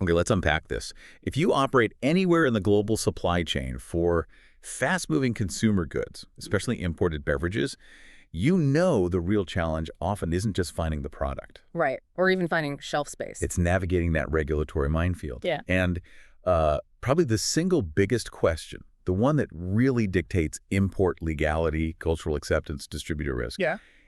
Okay, let's unpack this. If you operate anywhere in the global supply chain for fast-moving consumer goods, especially imported beverages, you know the real challenge often isn't just finding the product. Right. Or even finding shelf space. It's navigating that regulatory minefield. Yeah. And probably the single biggest question, the one that really dictates import legality, cultural acceptance, distributor risk,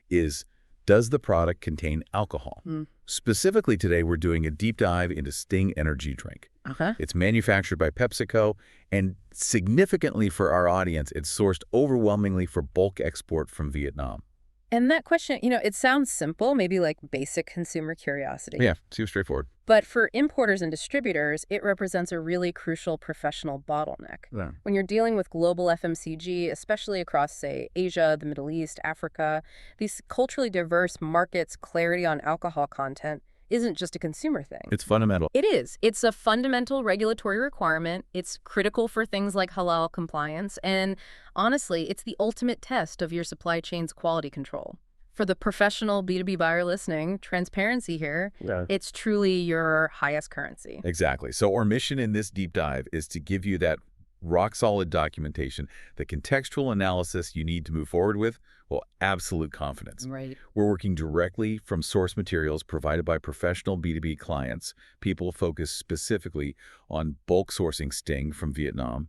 is does the product contain alcohol? Specifically today, we're doing a deep dive into Sting Energy Drink. It's manufactured by PepsiCo, and significantly for our audience, it's sourced overwhelmingly for bulk export from Vietnam. And that question, it sounds simple, maybe like basic consumer curiosity. Yeah, seems straightforward. But for importers and distributors, it represents a really crucial professional bottleneck. Yeah. When you're dealing with global FMCG, especially across, say, Asia, the Middle East, Africa, these culturally diverse markets, clarity on alcohol content isn't just a consumer thing. It's fundamental. It is. It's a fundamental regulatory requirement. It's critical for things like halal compliance. And honestly, it's the ultimate test of your supply chain's quality control. For the professional B2B buyer listening, transparency here, it's truly your highest currency. Exactly. So our mission in this deep dive is to give you that rock-solid documentation, the contextual analysis you need to move forward with, well, absolute confidence. Right. We're working directly from source materials provided by professional B2B clients, people focused specifically on bulk sourcing Sting from Vietnam.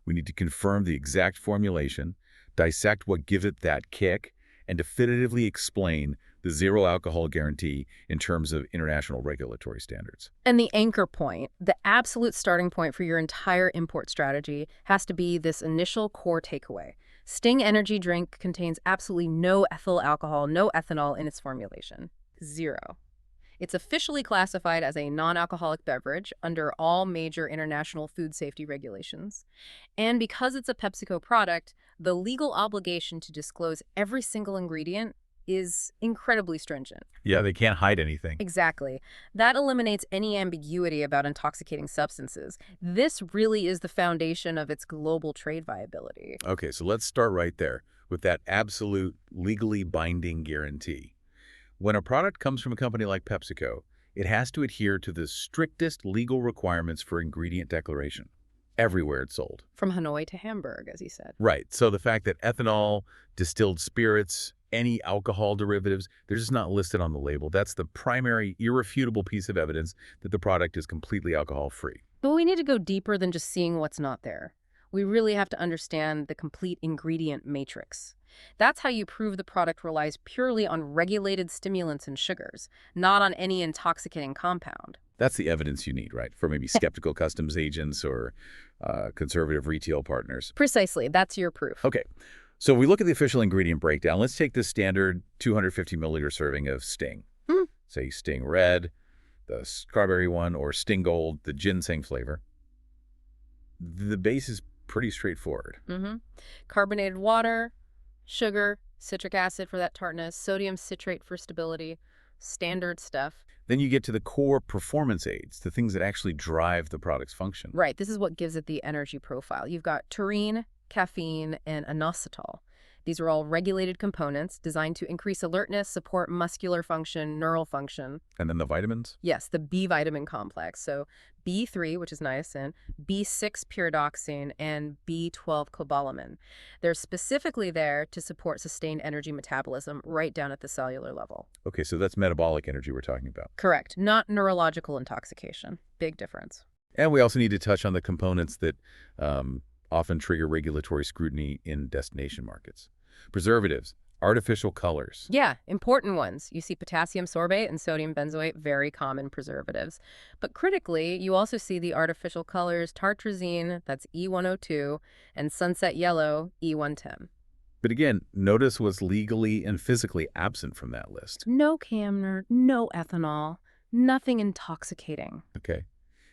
We need to confirm the exact formulation, dissect what gives it that kick, and definitively explain the zero alcohol guarantee in terms of international regulatory standards. And the anchor point, the absolute starting point for your entire import strategy, has to be this initial core takeaway. Sting Energy Drink contains absolutely no ethyl alcohol, no ethanol in its formulation. Zero. It's officially classified as a non-alcoholic beverage under all major international food safety regulations. And because it's a PepsiCo product, the legal obligation to disclose every single ingredient is incredibly stringent. Yeah, they can't hide anything. Exactly. That eliminates any ambiguity about intoxicating substances. This really is the foundation of its global trade viability. Okay, so let's start right there with that absolute legally binding guarantee. When a product comes from a company like PepsiCo, it has to adhere to the strictest legal requirements for ingredient declaration everywhere it's sold. From Hanoi to Hamburg, as he said. Right. So the fact that ethanol, distilled spirits, any alcohol derivatives, they're just not listed on the label. That's the primary irrefutable piece of evidence that the product is completely alcohol-free. But we need to go deeper than just seeing what's not there. We really have to understand the complete ingredient matrix. That's how you prove the product relies purely on regulated stimulants and sugars, not on any intoxicating compound. That's the evidence you need, right? For maybe skeptical customs agents or conservative retail partners. Precisely. That's your proof. Okay. So if we look at the official ingredient breakdown, let's take the standard 250 milliliter serving of Sting. Say Sting Red, the strawberry one, or Sting Gold, the ginseng flavor. The base is pretty straightforward. Carbonated water, sugar, citric acid for that tartness, sodium citrate for stability, standard stuff. Then you get to the core performance aids, the things that actually drive the product's function. Right. This is what gives it the energy profile. You've got taurine, caffeine, and inositol. These are all regulated components designed to increase alertness, support muscular function, neural function. And then the vitamins? Yes, the B vitamin complex. So B3, which is niacin, B6 pyridoxine, and B12 cobalamin. They're specifically there to support sustained energy metabolism right down at the cellular level. Okay, so that's metabolic energy we're talking about. Correct. Not neurological intoxication. Big difference. And we also need to touch on the components that often trigger regulatory scrutiny in destination markets. Preservatives, artificial colors. Yeah, important ones. You see potassium sorbate and sodium benzoate, very common preservatives. But critically, you also see the artificial colors tartrazine, that's E102, and sunset yellow, E110. But again, notice what's legally and physically absent from that list. No Camner, no ethanol, nothing intoxicating. Okay.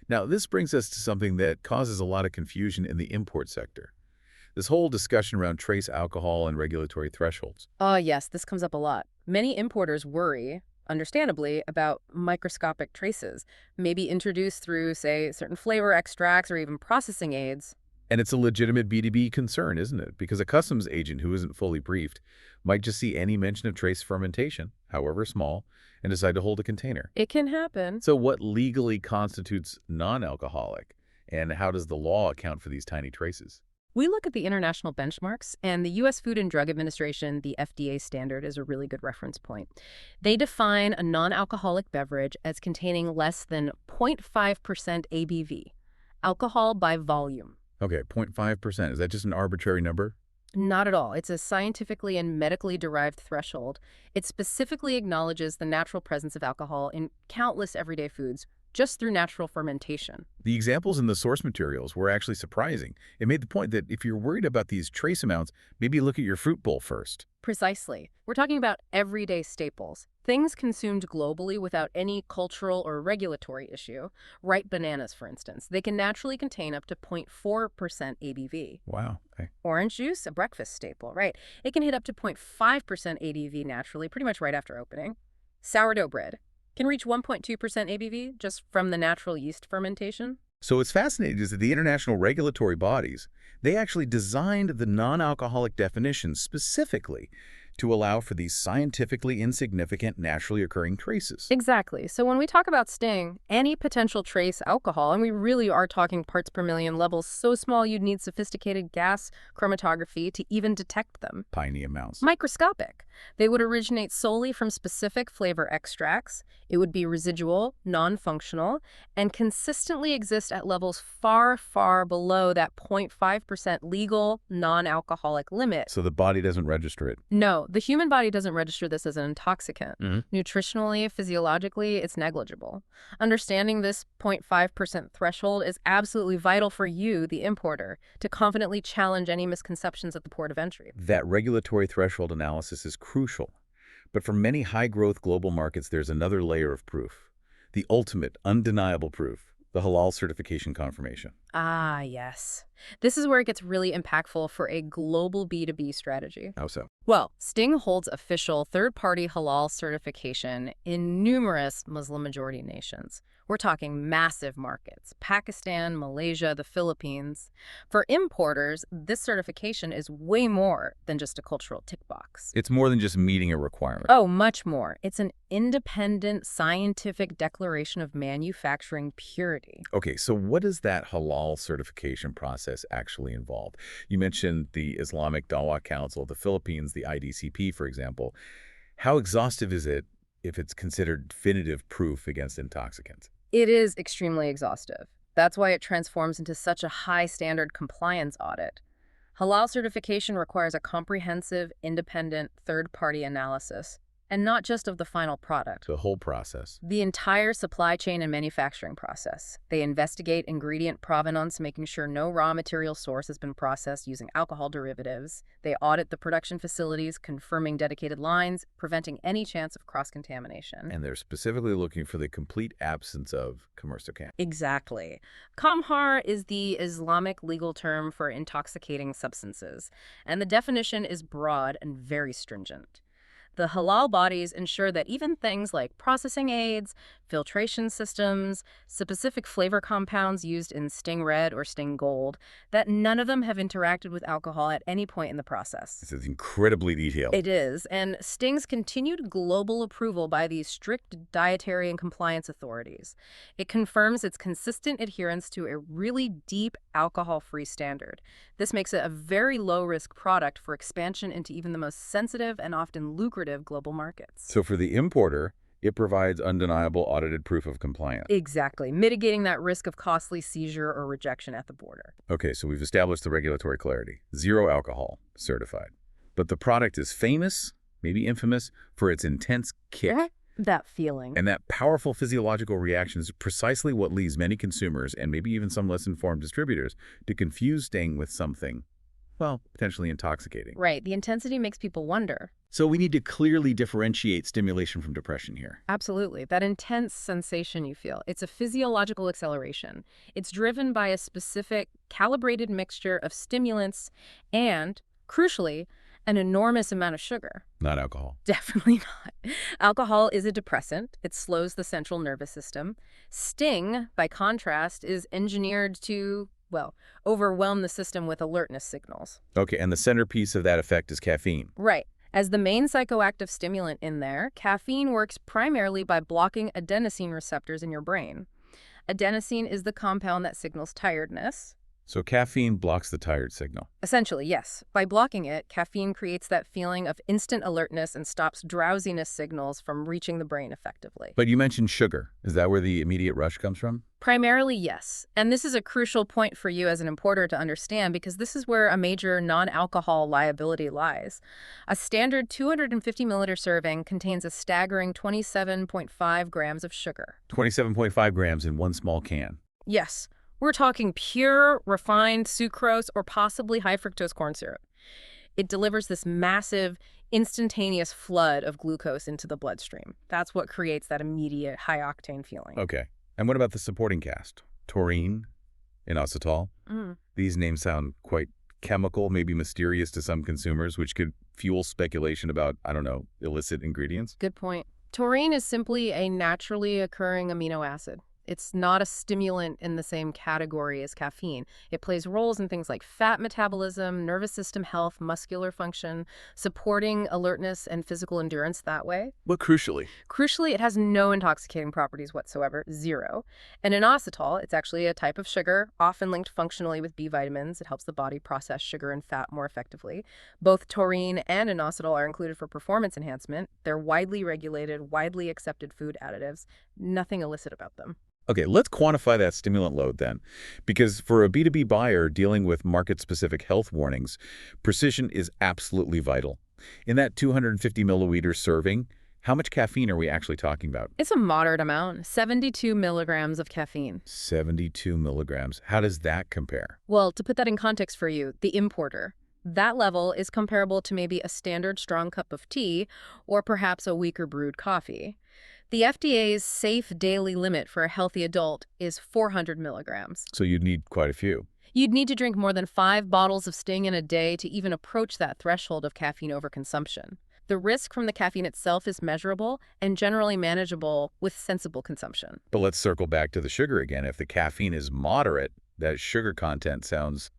Now, this brings us to something that causes a lot of confusion in the import sector. This whole discussion around trace alcohol and regulatory thresholds. Yes, this comes up a lot. Many importers worry, understandably, about microscopic traces, maybe introduced through, say, certain flavor extracts or even processing aids. And it's a legitimate B2B concern, isn't it? Because a customs agent who isn't fully briefed might just see any mention of trace fermentation, however small, and decide to hold a container. It can happen. So what legally constitutes non-alcoholic, and how does the law account for these tiny traces? We look at the international benchmarks, and the U.S. Food and Drug Administration, the FDA standard, is a really good reference point. They define a non-alcoholic beverage as containing less than 0.5% ABV, alcohol by volume. Okay, 0.5%. Is that just an arbitrary number? Not at all. It's a scientifically and medically derived threshold. It specifically acknowledges the natural presence of alcohol in countless everyday foods, just through natural fermentation. The examples in the source materials were actually surprising. It made the point that if you're worried about these trace amounts, maybe look at your fruit bowl first. Precisely. We're talking about everyday staples, things consumed globally without any cultural or regulatory issue. Ripe bananas, for instance. They can naturally contain up to 0.4% ABV. Wow. Okay. Orange juice, a breakfast staple, right? It can hit up to 0.5% ABV naturally, pretty much right after opening. Sourdough bread can reach 1.2% ABV just from the natural yeast fermentation. So what's fascinating is that the international regulatory bodies, they actually designed the non-alcoholic definition specifically to allow for these scientifically insignificant, naturally occurring traces. Exactly. So when we talk about sting, any potential trace alcohol, and we really are talking parts per million levels so small you'd need sophisticated gas chromatography to even detect them. Tiny amounts. Microscopic. They would originate solely from specific flavor extracts. It would be residual, non-functional, and consistently exist at levels far, far below that 0.5% legal non-alcoholic limit. So the body doesn't register it? No, the human body doesn't register this as an intoxicant. Nutritionally, physiologically, it's negligible. Understanding this 0.5% threshold is absolutely vital for you, the importer, to confidently challenge any misconceptions at the port of entry. That regulatory threshold analysis is crucial. But for many high-growth global markets, there's another layer of proof. The ultimate, undeniable proof, the halal certification confirmation. Ah, yes. This is where it gets really impactful for a global B2B strategy. How so? Well, Sting holds official third-party halal certification in numerous Muslim-majority nations. We're talking massive markets: Pakistan, Malaysia, the Philippines. For importers, this certification is way more than just a cultural tick box. It's more than just meeting a requirement. Oh, much more. It's an independent scientific declaration of manufacturing purity. Okay, so what does that halal certification process actually involve? You mentioned the Islamic Dawah Council, the Philippines, the IDCP, for example. How exhaustive is it if it's considered definitive proof against intoxicants? It is extremely exhaustive. That's why it transforms into such a high-standard compliance audit. Halal certification requires a comprehensive, independent, third-party analysis, and not just of the final product. The whole process. The entire supply chain and manufacturing process. They investigate ingredient provenance, making sure no raw material source has been processed using alcohol derivatives. They audit the production facilities, confirming dedicated lines, preventing any chance of cross-contamination. And they're specifically looking for the complete absence of commercial. Exactly. Kamhar is the Islamic legal term for intoxicating substances, and the definition is broad and very stringent. The halal bodies ensure that even things like processing aids, filtration systems, specific flavor compounds used in Sting Red or Sting Gold, that none of them have interacted with alcohol at any point in the process. This is incredibly detailed. It is, and Sting's continued global approval by these strict dietary and compliance authorities. It confirms its consistent adherence to a really deep alcohol-free standard. This makes it a very low-risk product for expansion into even the most sensitive and often lucrative global markets. So for the importer, it provides undeniable audited proof of compliance. Exactly, mitigating that risk of costly seizure or rejection at the border. Okay, so we've established the regulatory clarity. Zero alcohol, certified. But the product is famous, maybe infamous, for its intense kick. That feeling. And that powerful physiological reaction is precisely what leads many consumers, and maybe even some less informed distributors, to confuse Sting with something, well, potentially intoxicating. Right, the intensity makes people wonder. So we need to clearly differentiate stimulation from depression here. Absolutely. That intense sensation you feel, it's a physiological acceleration. It's driven by a specific calibrated mixture of stimulants and, crucially, an enormous amount of sugar. Not alcohol. Definitely not. Alcohol is a depressant. It slows the central nervous system. Sting, by contrast, is engineered to well, overwhelm the system with alertness signals. Okay, and the centerpiece of that effect is caffeine. Right. As the main psychoactive stimulant in there, caffeine works primarily by blocking adenosine receptors in your brain. Adenosine is the compound that signals tiredness. So caffeine blocks the tired signal. Essentially, yes. By blocking it, caffeine creates that feeling of instant alertness and stops drowsiness signals from reaching the brain effectively. But you mentioned sugar. Is that where the immediate rush comes from? Primarily, yes. And this is a crucial point for you as an importer to understand because this is where a major non-alcohol liability lies. A standard 250 milliliter serving contains a staggering 27.5 grams of sugar. 27.5 grams in one small can. Yes. We're talking pure, refined sucrose or possibly high fructose corn syrup. It delivers this massive, instantaneous flood of glucose into the bloodstream. That's what creates that immediate high-octane feeling. Okay. And what about the supporting cast? Taurine, inositol. These names sound quite chemical, maybe mysterious to some consumers, which could fuel speculation about, I don't know, illicit ingredients. Good point. Taurine is simply a naturally occurring amino acid. It's not a stimulant in the same category as caffeine. It plays roles in things like fat metabolism, nervous system health, muscular function, supporting alertness and physical endurance that way. But crucially? Crucially, it has no intoxicating properties whatsoever, zero. And inositol, it's actually a type of sugar, often linked functionally with B vitamins. It helps the body process sugar and fat more effectively. Both taurine and inositol are included for performance enhancement. They're widely regulated, widely accepted food additives. Nothing illicit about them. Okay, let's quantify that stimulant load then. Because for a B2B buyer dealing with market-specific health warnings, precision is absolutely vital. In that 250 milliliter serving, how much caffeine are we actually talking about? It's a moderate amount, 72 milligrams of caffeine. 72 milligrams. How does that compare? Well, to put that in context for you, the importer, that level is comparable to maybe a standard strong cup of tea or perhaps a weaker brewed coffee. The FDA's safe daily limit for a healthy adult is 400 milligrams. So you'd need quite a few. You'd need to drink more than 5 bottles of Sting in a day to even approach that threshold of caffeine overconsumption. The risk from the caffeine itself is measurable and generally manageable with sensible consumption. But let's circle back to the sugar again. If the caffeine is moderate, that sugar content sounds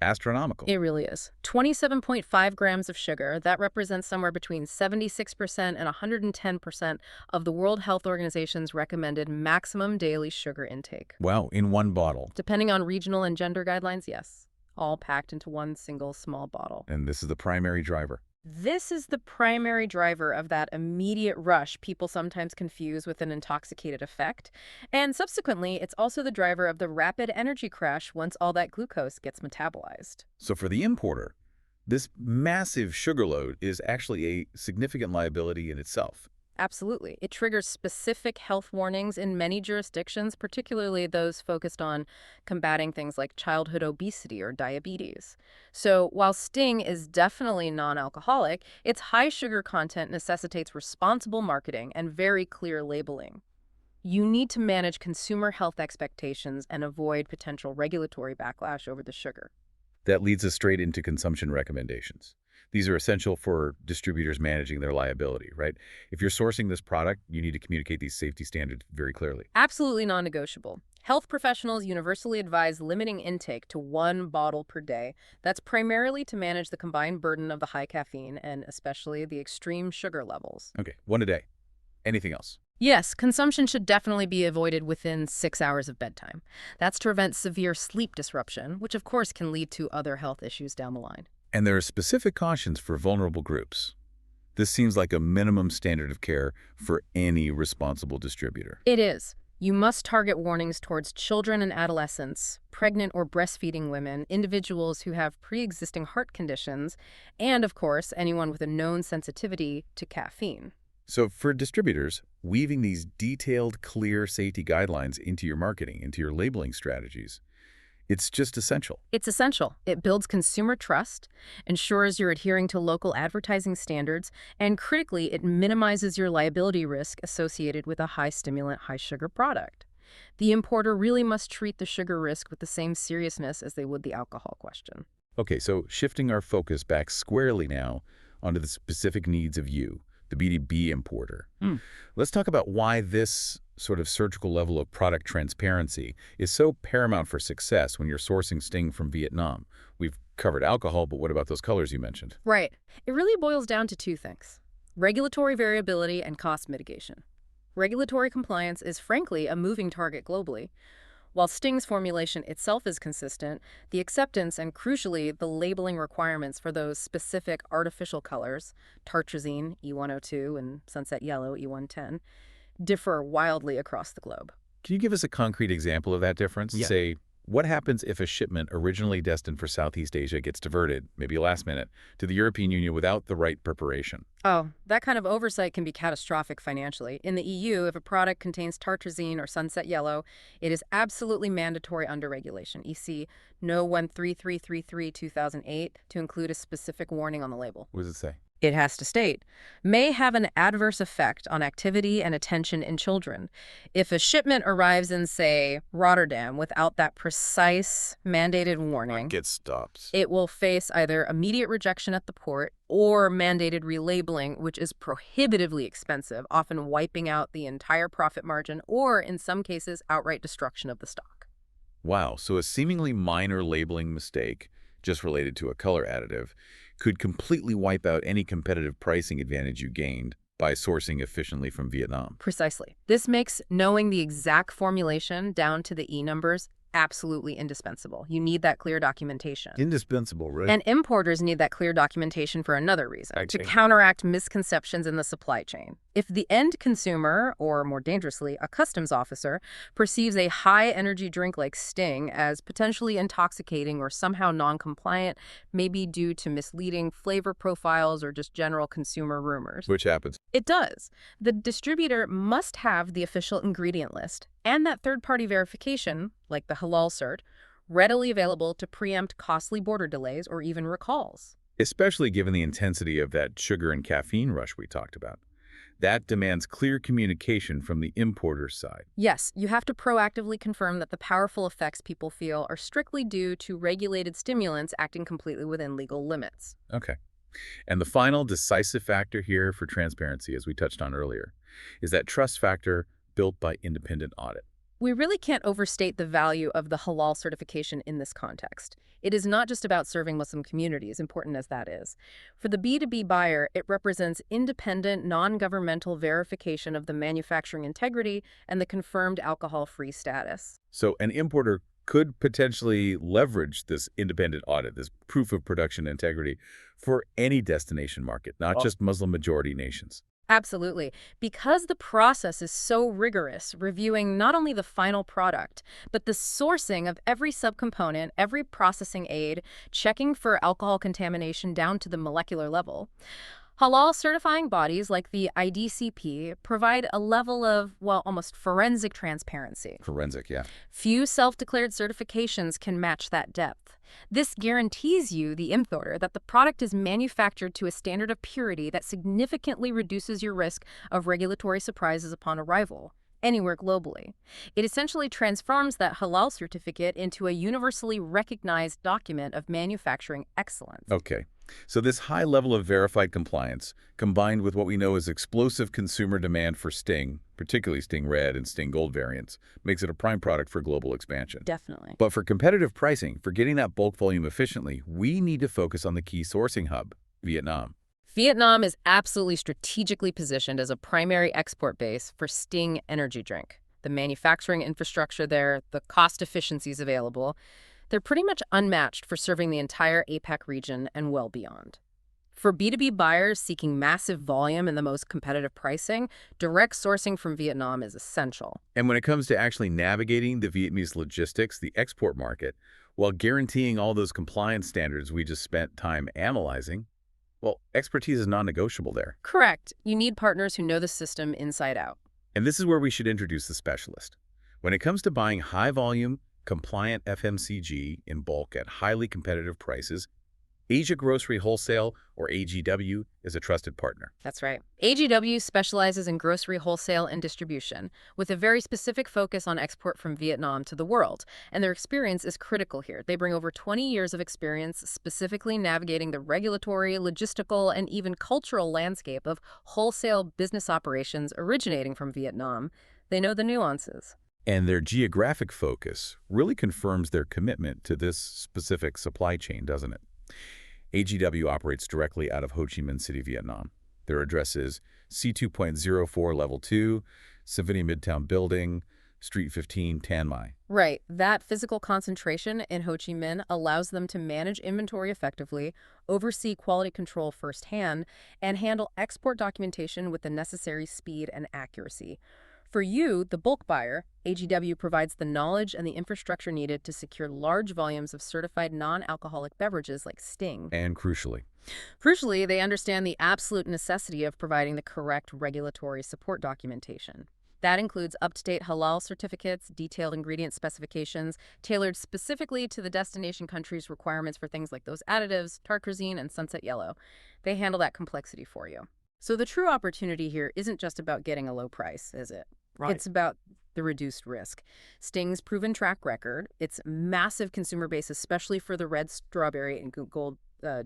astronomical. It really is. 27.5 grams of sugar, that represents somewhere between 76% and 110% of the World Health Organization's recommended maximum daily sugar intake. Wow, in one bottle. Depending on regional and gender guidelines, yes. All packed into one single small bottle. And this is the primary driver. This is the primary driver of that immediate rush people sometimes confuse with an intoxicated effect. And subsequently, it's also the driver of the rapid energy crash once all that glucose gets metabolized. So for the importer, this massive sugar load is actually a significant liability in itself. Absolutely. It triggers specific health warnings in many jurisdictions, particularly those focused on combating things like childhood obesity or diabetes. So while Sting is definitely non-alcoholic, its high sugar content necessitates responsible marketing and very clear labeling. You need to manage consumer health expectations and avoid potential regulatory backlash over the sugar. That leads us straight into consumption recommendations. These are essential for distributors managing their liability, right? If you're sourcing this product, you need to communicate these safety standards very clearly. Absolutely non-negotiable. Health professionals universally advise limiting intake to 1 bottle per day. That's primarily to manage the combined burden of the high caffeine and especially the extreme sugar levels. Okay, 1 a day. Anything else? Yes, consumption should definitely be avoided within 6 hours of bedtime. That's to prevent severe sleep disruption, which of course can lead to other health issues down the line. And there are specific cautions for vulnerable groups. This seems like a minimum standard of care for any responsible distributor. It is. You must target warnings towards children and adolescents, pregnant or breastfeeding women, individuals who have pre-existing heart conditions, and, of course, anyone with a known sensitivity to caffeine. So for distributors, weaving these detailed, clear safety guidelines into your marketing, into your labeling strategies, it's just essential. It's essential. It builds consumer trust, ensures you're adhering to local advertising standards, and critically, it minimizes your liability risk associated with a high-stimulant, high-sugar product. The importer really must treat the sugar risk with the same seriousness as they would the alcohol question. Okay, so shifting our focus back squarely now onto the specific needs of you, the B2B importer. Let's talk about why this sort of surgical level of product transparency is so paramount for success when you're sourcing sting from Vietnam. We've covered alcohol, but what about those colors you mentioned? Right. It really boils down to two things: regulatory variability and cost mitigation. Regulatory compliance is frankly a moving target globally. While Sting's formulation itself is consistent, the acceptance and, crucially, the labeling requirements for those specific artificial colors, tartrazine, E102, and sunset yellow, E110, differ wildly across the globe. Can you give us a concrete example of that difference? Yeah. Say, what happens if a shipment originally destined for Southeast Asia gets diverted, maybe last minute, to the European Union without the right preparation? Oh, that kind of oversight can be catastrophic financially. In the EU, if a product contains tartrazine or sunset yellow, it is absolutely mandatory under regulation, EC No. 13333/2008, to include a specific warning on the label. What does it say? It has to state, may have an adverse effect on activity and attention in children. If a shipment arrives in, say, Rotterdam without that precise mandated warning, Get stops. it will face either immediate rejection at the port or mandated relabeling, which is prohibitively expensive, often wiping out the entire profit margin or, in some cases, outright destruction of the stock. Wow, so a seemingly minor labeling mistake, just related to a color additive, could completely wipe out any competitive pricing advantage you gained by sourcing efficiently from Vietnam. Precisely. This makes knowing the exact formulation down to the E numbers absolutely indispensable. You need that clear documentation. Indispensable, right? And importers need that clear documentation for another reason, to Okay. counteract misconceptions in the supply chain. If the end consumer, or more dangerously, a customs officer, perceives a high-energy drink like Sting as potentially intoxicating or somehow non-compliant, maybe due to misleading flavor profiles or just general consumer rumors. Which happens. It does. The distributor must have the official ingredient list and that third-party verification, like the halal cert, readily available to preempt costly border delays or even recalls. Especially given the intensity of that sugar and caffeine rush we talked about. That demands clear communication from the importer's side. Yes, you have to proactively confirm that the powerful effects people feel are strictly due to regulated stimulants acting completely within legal limits. Okay. And the final decisive factor here for transparency, as we touched on earlier, is that trust factor built by independent audit. We really can't overstate the value of the halal certification in this context. It is not just about serving Muslim communities, important as that is. For the B2B buyer, it represents independent, non-governmental verification of the manufacturing integrity and the confirmed alcohol-free status. So an importer could potentially leverage this independent audit, this proof of production integrity, for any destination market, not just Muslim-majority nations. Absolutely. Because the process is so rigorous, reviewing not only the final product, but the sourcing of every subcomponent, every processing aid, checking for alcohol contamination down to the molecular level. Halal certifying bodies like the IDCP provide a level of, well, almost forensic transparency. Forensic, yeah. Few self-declared certifications can match that depth. This guarantees you, the importer, that the product is manufactured to a standard of purity that significantly reduces your risk of regulatory surprises upon arrival, anywhere globally. It essentially transforms that halal certificate into a universally recognized document of manufacturing excellence. Okay. So this high level of verified compliance, combined with what we know as explosive consumer demand for Sting, particularly Sting Red and Sting Gold variants, makes it a prime product for global expansion. Definitely. But for competitive pricing, for getting that bulk volume efficiently, we need to focus on the key sourcing hub, Vietnam. Vietnam is absolutely strategically positioned as a primary export base for Sting energy drink. The manufacturing infrastructure there, the cost efficiencies available, they're pretty much unmatched for serving the entire APAC region and well beyond. For B2B buyers seeking massive volume and the most competitive pricing, direct sourcing from Vietnam is essential. And when it comes to actually navigating the Vietnamese logistics, the export market, while guaranteeing all those compliance standards we just spent time analyzing, well, expertise is non-negotiable there. Correct. You need partners who know the system inside out. And this is where we should introduce the specialist. When it comes to buying high-volume, compliant FMCG in bulk at highly competitive prices, Asia Grocery Wholesale, or AGW, is a trusted partner. That's right. AGW specializes in grocery wholesale and distribution, with a very specific focus on export from Vietnam to the world. And their experience is critical here. They bring over 20 years of experience specifically navigating the regulatory, logistical, and even cultural landscape of wholesale business operations originating from Vietnam. They know the nuances. And their geographic focus really confirms their commitment to this specific supply chain, doesn't it? AGW operates directly out of Ho Chi Minh City, Vietnam. Their address is C2.04 Level 2, Symphony Midtown Building, Street 15, Tan Mai. Right. That physical concentration in Ho Chi Minh allows them to manage inventory effectively, oversee quality control firsthand, and handle export documentation with the necessary speed and accuracy. For you, the bulk buyer, AGW provides the knowledge and the infrastructure needed to secure large volumes of certified non-alcoholic beverages like Sting. And crucially, They understand the absolute necessity of providing the correct regulatory support documentation. That includes up-to-date halal certificates, detailed ingredient specifications, tailored specifically to the destination country's requirements for things like those additives, tartrazine, and sunset yellow. They handle that complexity for you. So the true opportunity here isn't just about getting a low price, is it? Right. It's about the reduced risk. Sting's proven track record, its massive consumer base, especially for the red strawberry and gold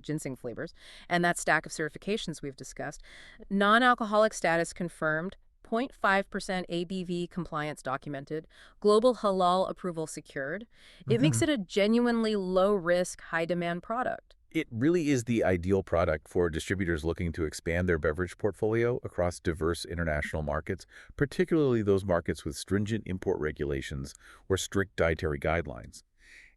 ginseng flavors, and that stack of certifications we've discussed. Non-alcoholic status confirmed, 0.5% ABV compliance documented, global halal approval secured. It makes it a genuinely low-risk, high-demand product. it really is the ideal product for distributors looking to expand their beverage portfolio across diverse international markets, particularly those markets with stringent import regulations or strict dietary guidelines.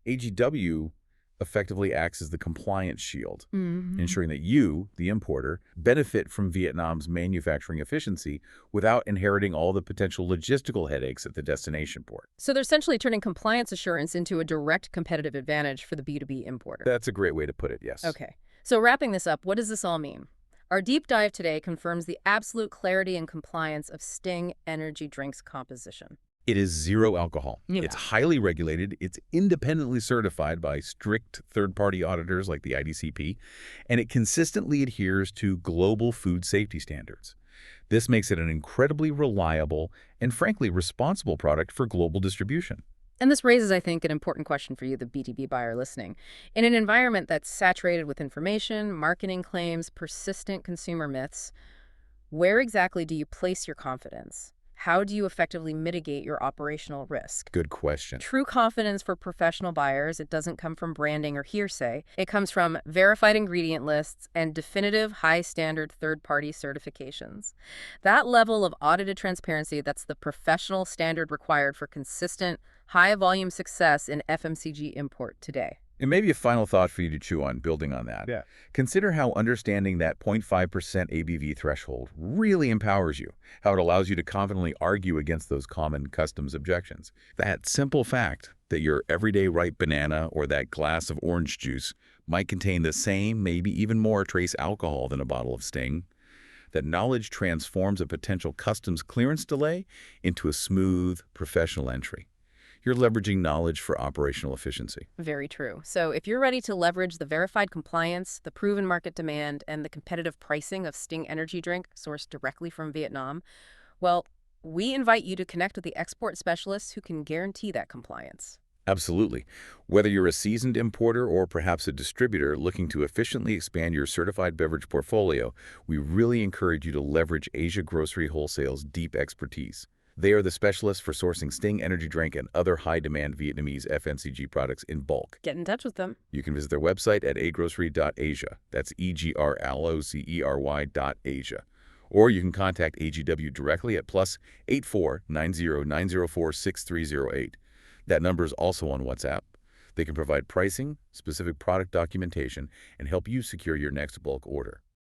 AGW effectively acts as the compliance shield, ensuring that you, the importer, benefit from Vietnam's manufacturing efficiency without inheriting all the potential logistical headaches at the destination port. So they're essentially turning compliance assurance into a direct competitive advantage for the B2B importer. That's a great way to put it, yes. Okay. So wrapping this up, what does this all mean? Our deep dive today confirms the absolute clarity and compliance of Sting energy drinks composition. It is zero alcohol. Yeah. It's highly regulated. It's independently certified by strict third-party auditors like the IDCP, and it consistently adheres to global food safety standards. This makes it an incredibly reliable and, frankly, responsible product for global distribution. And this raises, I think, an important question for you, the B2B buyer listening. In an environment that's saturated with information, marketing claims, persistent consumer myths, where exactly do you place your confidence? How do you effectively mitigate your operational risk? Good question. True confidence for professional buyers, it doesn't come from branding or hearsay. It comes from verified ingredient lists and definitive high-standard third-party certifications. That level of audited transparency, that's the professional standard required for consistent, high-volume success in FMCG import today. And maybe a final thought for you to chew on, building on that. Yeah. Consider how understanding that 0.5% ABV threshold really empowers you, how it allows you to confidently argue against those common customs objections. That simple fact that your everyday ripe banana or that glass of orange juice might contain the same, maybe even more trace alcohol than a bottle of Sting, that knowledge transforms a potential customs clearance delay into a smooth, professional entry. You're leveraging knowledge for operational efficiency. Very true. So if you're ready to leverage the verified compliance, the proven market demand, and the competitive pricing of Sting energy drink sourced directly from Vietnam, well, we invite you to connect with the export specialists who can guarantee that compliance. Absolutely. Whether you're a seasoned importer or perhaps a distributor looking to efficiently expand your certified beverage portfolio, we really encourage you to leverage Asia Grocery Wholesale's deep expertise. They are the specialists for sourcing Sting energy drink and other high-demand Vietnamese FMCG products in bulk. Get in touch with them. You can visit their website at egrocery.asia. That's egrocery.asia. Or you can contact AGW directly at +84 90 904 6308. That number is also on WhatsApp. They can provide pricing, specific product documentation, and help you secure your next bulk order.